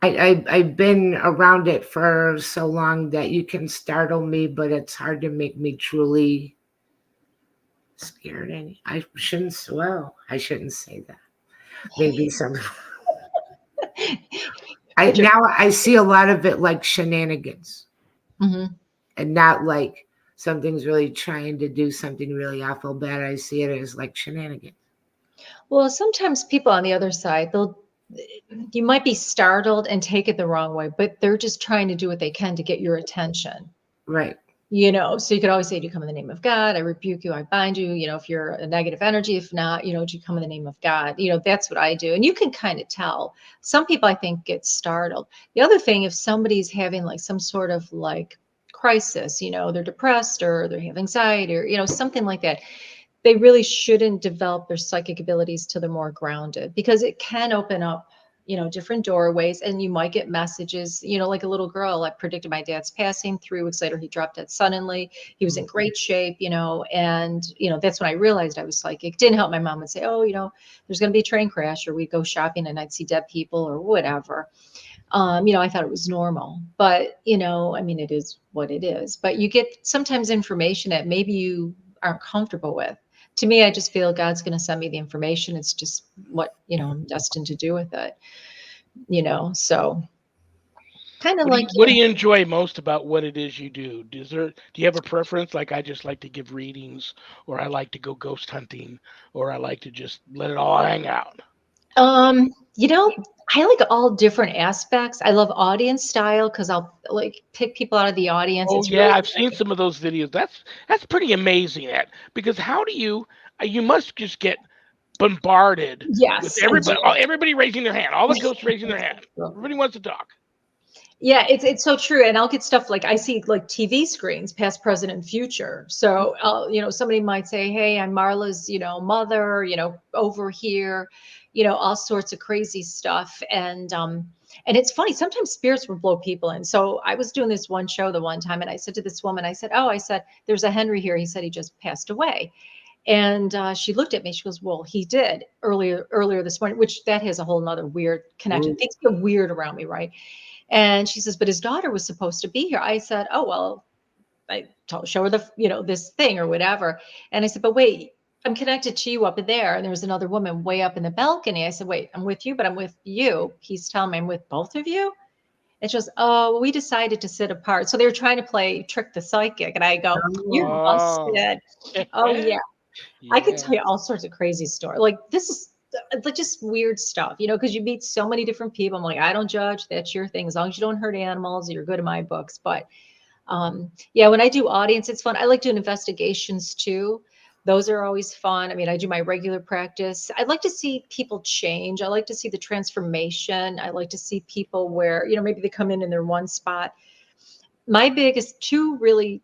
I've been around it for so long that you can startle me, but it's hard to make me truly Scared any? I shouldn't. Well, I shouldn't say that. Maybe some. Now I see a lot of it like shenanigans, and not like something's really trying to do something really awful bad. I see it as like shenanigans. Well, sometimes people on the other side, you might be startled and take it the wrong way, but they're just trying to do what they can to get your attention. Right. So you could always say, do you come in the name of God? I rebuke you, I bind you, if you're a negative energy. If not, do you come in the name of God? That's what I do. And you can kind of tell. Some people, I think, get startled. The other thing, if somebody's having like some sort of like crisis, they're depressed or they have anxiety or, something like that, they really shouldn't develop their psychic abilities till they're more grounded, because it can open up, different doorways, and you might get messages, like a little girl. I predicted my dad's passing. 3 weeks later, he dropped dead suddenly. He was in great shape, and, that's when I realized I was psychic. It didn't help. My mom would say, oh, there's going to be a train crash, or we'd go shopping and I'd see dead people or whatever. I thought it was normal, but, it is what it is. But you get sometimes information that maybe you aren't comfortable with. To me, I just feel God's going to send me the information. It's just what, I'm destined to do with it, so kind of like, What do you enjoy most about what it is you do? Do you have a preference? Like, I just like to give readings, or I like to go ghost hunting, or I like to just let it all hang out. I like all different aspects. I love audience style because I'll like pick people out of the audience. Oh It's really yeah, I've seen some of those videos. That's pretty amazing. Because how do you must just get bombarded with yes, I do. everybody raising their hand, all the ghosts raising their hand. Everybody wants to talk. Yeah, it's so true. And I'll get stuff like I see like TV screens, past, present, and future. So somebody might say, hey, I'm Marla's, mother, over here, all sorts of crazy stuff. And it's funny, sometimes spirits will blow people in. So I was doing this one show the one time, and I said to this woman, I said, there's a Henry here. He said he just passed away. And she looked at me. She goes, well, he did earlier this morning, which that has a whole nother weird connection. Things get weird around me, right? And she says, but his daughter was supposed to be here. I said, oh, well, show her this thing or whatever. And I said, but wait, I'm connected to you up there. And there was another woman way up in the balcony. I said, wait, I'm with you, but I'm with you. He's telling me I'm with both of you. And she goes, oh, we decided to sit apart. So they were trying to trick the psychic. And I go, you're busted. Oh, yeah. I could tell you all sorts of crazy stories. Like this is like just weird stuff, because you meet so many different people. I'm like, I don't judge. That's your thing. As long as you don't hurt animals, you're good in my books. But yeah, when I do audience, it's fun. I like doing investigations too. Those are always fun. I mean, I do my regular practice. I'd like to see people change. I like to see the transformation. I like to see people where, maybe they come in their one spot. My biggest two really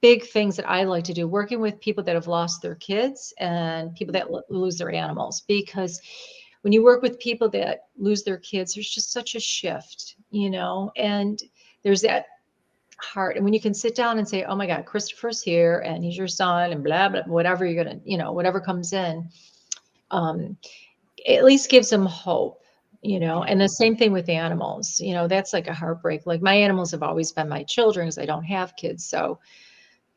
big things that I like to do, working with people that have lost their kids and people that lose their animals, because when you work with people that lose their kids, there's just such a shift, and there's that heart. And when you can sit down and say, oh my God, Christopher's here and he's your son and blah, blah, whatever you're going to, whatever comes in, at least gives them hope. And the same thing with animals, that's like a heartbreak. Like my animals have always been my children because I don't have kids. So,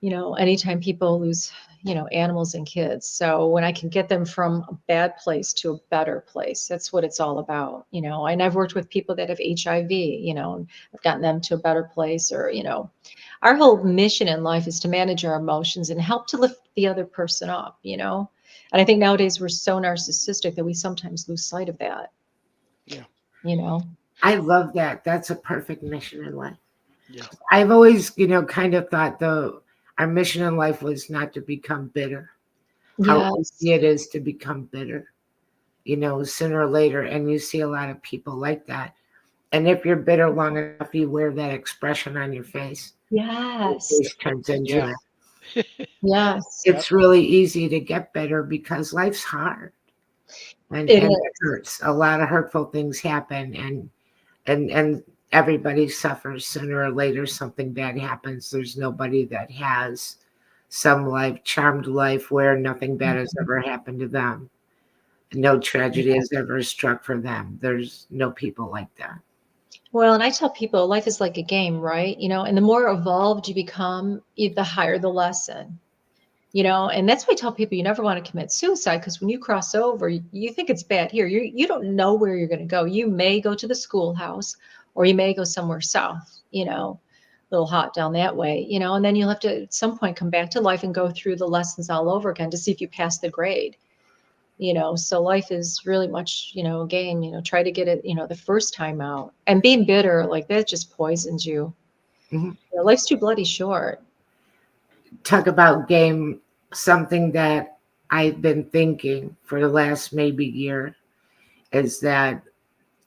anytime people lose, animals and kids. So when I can get them from a bad place to a better place, that's what it's all about, and I've worked with people that have HIV, and I've gotten them to a better place or, our whole mission in life is to manage our emotions and help to lift the other person up, and I think nowadays we're so narcissistic that we sometimes lose sight of that. Yeah. I love that. That's a perfect mission in life. Yeah. I've always, kind of thought our mission in life was not to become bitter. How easy it is to become bitter, sooner or later. And you see a lot of people like that. And if you're bitter long enough, you wear that expression on your face. Yes. It turns into it. Yes. It's really easy to get bitter because life's hard. And it hurts. A lot of hurtful things happen and everybody suffers sooner or later. Something bad happens. There's nobody that has some charmed life where nothing bad has ever happened to them. No tragedy has ever struck for them. There's no people like that. Well, and I tell people life is like a game, right? And the more evolved you become, the higher the lesson. And that's why I tell people you never want to commit suicide, because when you cross over, you think it's bad here. You don't know where you're going to go. You may go to the schoolhouse, or you may go somewhere south, a little hot down that way, and then you'll have to at some point come back to life and go through the lessons all over again to see if you pass the grade. So life is really much, a game. Try to get it, the first time out. And being bitter like that just poisons you. Mhm. Life's too bloody short. Talk about game, something that I've been thinking for the last maybe year is that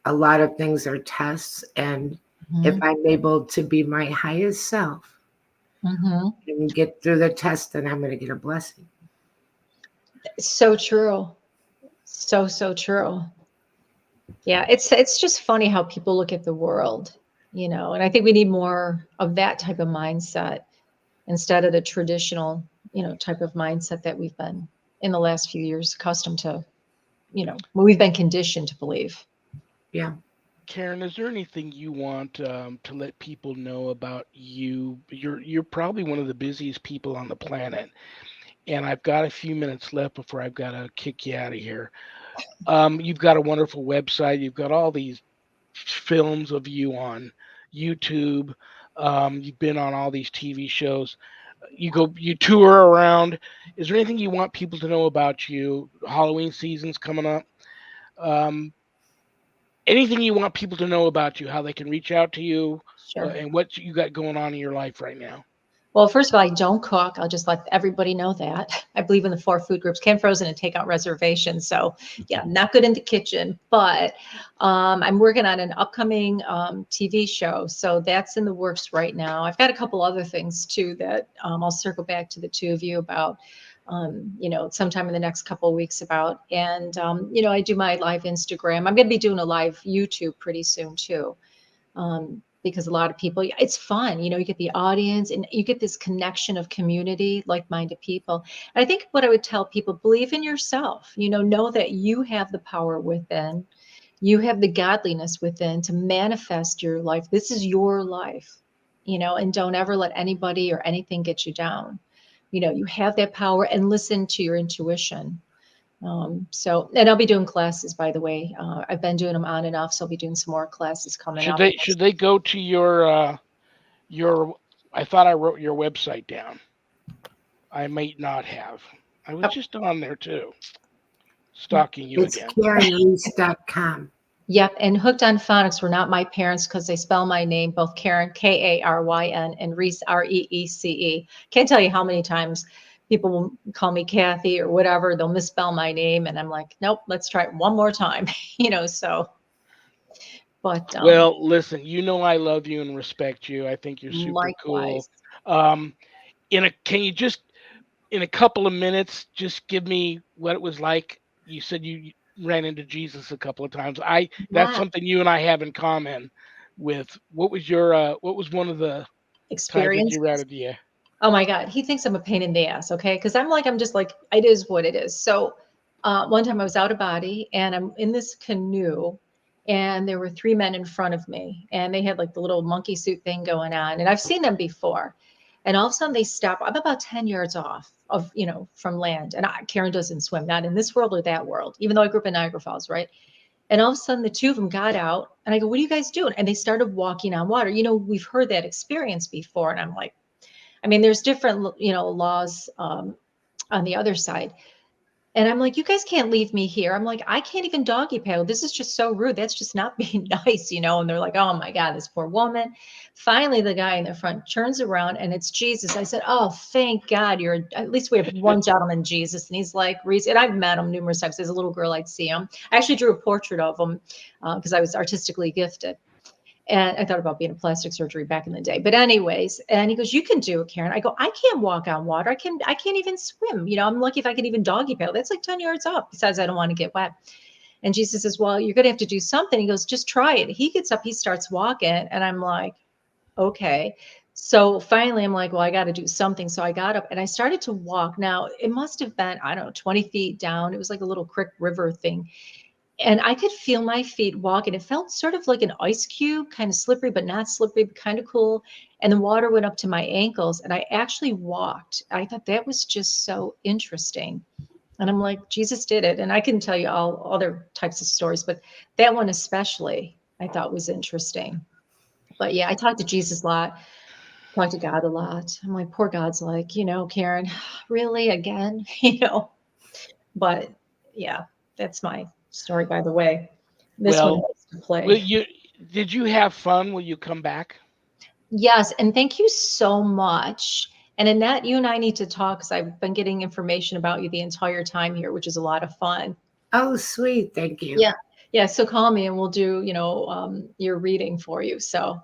a lot of things are tests. And if Mhm. I'm able to be my highest self Mhm. and get through the test, then I'm going to get a blessing. So true. So true. Yeah, it's just funny how people look at the world, and I think we need more of that type of mindset instead of the traditional, type of mindset that we've been in the last few years accustomed to, what we've been conditioned to believe. Yeah. Karyn, is there anything you want to let people know about you? You're probably one of the busiest people on the planet, and I've got a few minutes left before I've got to kick you out of here. You've got a wonderful website. You've got all these films of you on YouTube. You've been on all these TV shows. You tour around. Is there anything you want people to know about you? Halloween season's coming up. Um, Anything you want people to know about you, how they can reach out to you, Sure. and what you got going on in your life right now. Well, first of all, I don't cook. I'll just let everybody know that. I believe in the 4 food groups: can frozen and takeout reservations. So, yeah, not good in the kitchen, but I'm working on an upcoming TV show. So that's in the works right now. I've got a couple other things too that I'll circle back to the two of you about, sometime in the next couple of weeks about. And, I do my live Instagram. I'm going to be doing a live YouTube pretty soon too, because a lot of people, it's fun, you get the audience and you get this connection of community, like-minded people. And I think what I would tell people: believe in yourself, know that you have the power within, you have the godliness within to manifest your life. This is your life, and don't ever let anybody or anything get you down. You have that power, and listen to your intuition. And I'll be doing classes, by the way. I've been doing them on and off, so I'll be doing some more classes coming Should up. they go to your? I thought I wrote your website down. I might not have. I was Yep. just on there too, stalking you It's again. KarynReece.com. Yep. And Hooked on Phonics were not my parents, because they spell my name both Karyn, Karyn, and Reece, Reece. Can't tell you how many times people will call me Kathy or whatever. They'll misspell my name, and I'm like, nope, let's try it one more time. So, but Well, listen, you know I love you and respect you. I think you're super cool. likewise. Um, can you just in a couple of minutes just give me what it was like? You said you ran into Jesus a couple of times. I That's Yeah. something you and I have in common. With what was one of the times that Experience. you ran into? Yeah. Oh my God, he thinks I'm a pain in the ass, okay? Because I'm just like, it is what it is. So one time I was out of body and I'm in this canoe, and there were 3 men in front of me, and they had like the little monkey suit thing going on. And I've seen them before. And all of a sudden they stop. I'm about 10 yards off of, from land. And Karyn doesn't swim, not in this world or that world, even though I grew up in Niagara Falls, right? And all of a sudden the two of them got out, and I go, what are you guys doing? And they started walking on water. We've heard that experience before. And I'm like, there's different, laws on the other side. And I'm like, you guys can't leave me here. I'm like, I can't even doggy paddle. This is just so rude. That's just not being nice. And they're like, oh my God, this poor woman. Finally, the guy in the front turns around, and it's Jesus. I said, oh, thank God at least we have one gentleman, Jesus. And he's like, Reece, and I've met him numerous times. As a little girl, I'd see him. I actually drew a portrait of him because I was artistically gifted. And I thought about being in plastic surgery back in the day. But anyways, and he goes, you can do it, Karyn. I go, I can't walk on water. I can't even swim. I'm lucky if I can even doggy paddle. That's like 10 yards up. Besides, I don't want to get wet. And Jesus says, well, you're going to have to do something. He goes, just try it. He gets up, he starts walking. And I'm like, okay. So finally, I'm like, well, I got to do something. So I got up and I started to walk. Now, it must have been, I don't know, 20 feet down. It was like a little creek river thing. and I could feel my feet walking. It felt sort of like an ice cube, kind of slippery, but not slippery, but kind of cool. And the water went up to my ankles, and I actually walked. I thought that was just so interesting. And I'm like, Jesus did it. And I can tell you all other types of stories, but that one especially I thought was interesting. But yeah, I talked to Jesus a lot, talked to God a lot. I'm like, poor God's like, Karyn, really again, But yeah, that's my story, by the way. This one Well, has to will play. you? Did you have fun? Will you come back? Yes, and thank you so much. And Annette, you and I need to talk because I've been getting information about you the entire time here, which is a lot of fun. Oh, sweet. Thank you. Yeah. Yeah. So call me and we'll do, your reading for you. So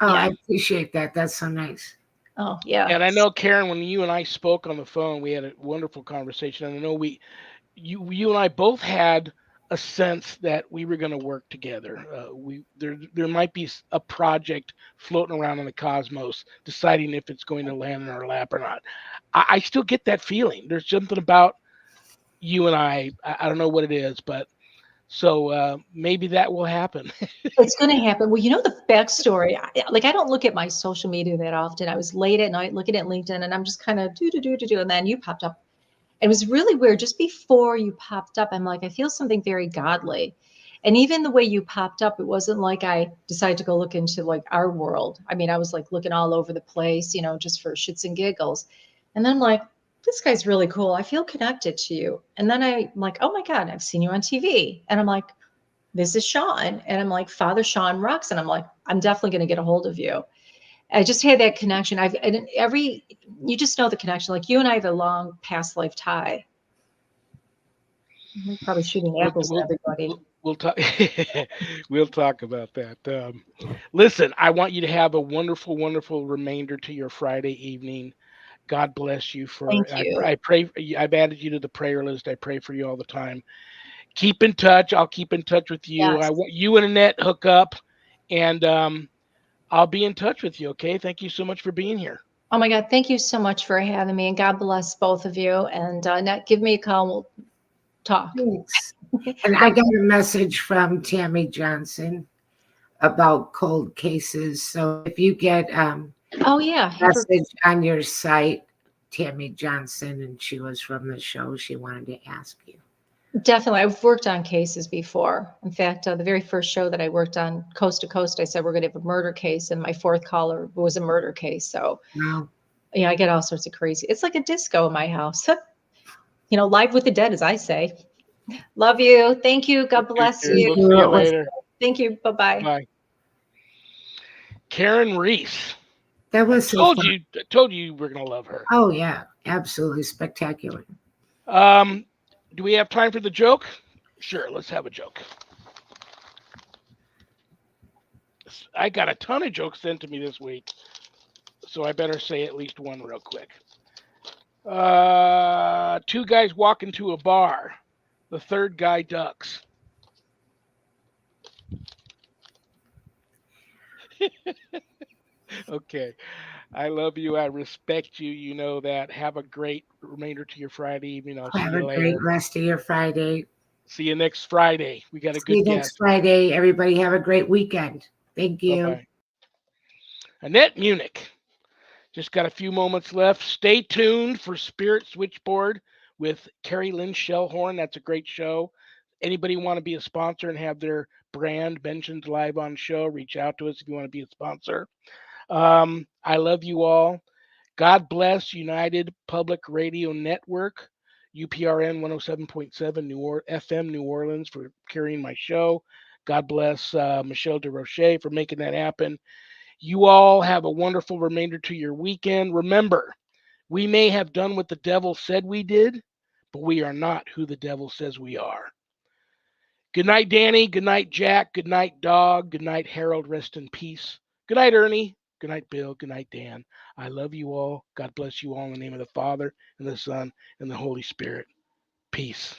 Oh, I yeah. appreciate that. That's so nice. Oh, yeah. And I know, Karyn, when you and I spoke on the phone, we had a wonderful conversation. And I know you and I both had a sense that we were going to work together. There might be a project floating around in the cosmos, deciding if it's going to land in our lap or not. I still get that feeling. There's something about you and I don't know what it is, but so maybe that will happen. It's going to happen. Well, the backstory, I don't look at my social media that often. I was late at night looking at LinkedIn and I'm just kind of do. And then you popped up. It was really weird. Just before you popped up, I'm like, I feel something very godly. And even the way you popped up, it wasn't like I decided to go look into like our world. I mean, I was like looking all over the place, just for shits and giggles. And then I'm like, this guy's really cool. I feel connected to you. And then I'm like, oh my God, I've seen you on TV. And I'm like, this is Shawn. And I'm like, Father Shawn rocks. And I'm like, I'm definitely going to get a hold of you. I just had that connection. You just know the connection. Like you and I have a long past life tie. We're probably shooting we'll, apples at we'll, everybody. we'll talk. We'll talk about that. Listen, I want you to have a wonderful, wonderful remainder to your Friday evening. God bless you. Thank you. I pray. I've added you to the prayer list. I pray for you all the time. Keep in touch. I'll keep in touch with you. I Yes. want you and Annette hook up, and I'll be in touch with you. Okay. Thank you so much for being here. Oh my God. Thank you so much for having me. And God bless both of you. And Annette, give me a call. We'll talk. Thanks. And I got a message from Tammy Johnson about cold cases. So if you get Oh, yeah. message on your site, Tammy Johnson, and she was from the show, she wanted to ask you. Definitely. I've worked on cases before. In fact, the very first show that I worked on, Coast to Coast, I said, we're going to have a murder case. And my fourth caller was a murder case. So, Wow. yeah, I get all sorts of crazy. It's like a disco in my house. Live with the dead, as I say. Love you. Thank you. God bless Cheers. you. We'll see you It was, later. Thank you. Bye-bye. Bye. Karyn Reece. that was so fun. Told you we're gonna love her. Oh, yeah. Absolutely spectacular. Do we have time for the joke? Sure, let's have a joke. I got a ton of jokes sent to me this week, so I better say at least one real quick. Two guys walk into a bar. The third guy ducks. Okay. I love you. I respect you. You know that. Have a great remainder to your Friday evening. I'll see Have you a great later. rest of your Friday. See you next Friday. We got a See good you guest. next Friday. Everybody have a great weekend. Thank you. Bye-bye. Annette Munich. Just got a few moments left. Stay tuned for Spirit Switchboard with Carrie Lynn Shellhorn. That's a great show. Anybody want to be a sponsor and have their brand mentioned live on show, reach out to us if you want to be a sponsor. I love you all. God bless United Public Radio Network, UPRN 107.7 FM New Orleans for carrying my show. God bless Michelle DeRoche for making that happen. You all have a wonderful remainder to your weekend. Remember, we may have done what the devil said we did, but we are not who the devil says we are. Good night, Danny. Good night, Jack. Good night, Dog. Good night, Harold. Rest in peace. Good night, Ernie. Good night, Bill. Good night, Dan. I love you all. God bless you all in the name of the Father and the Son and the Holy Spirit. Peace.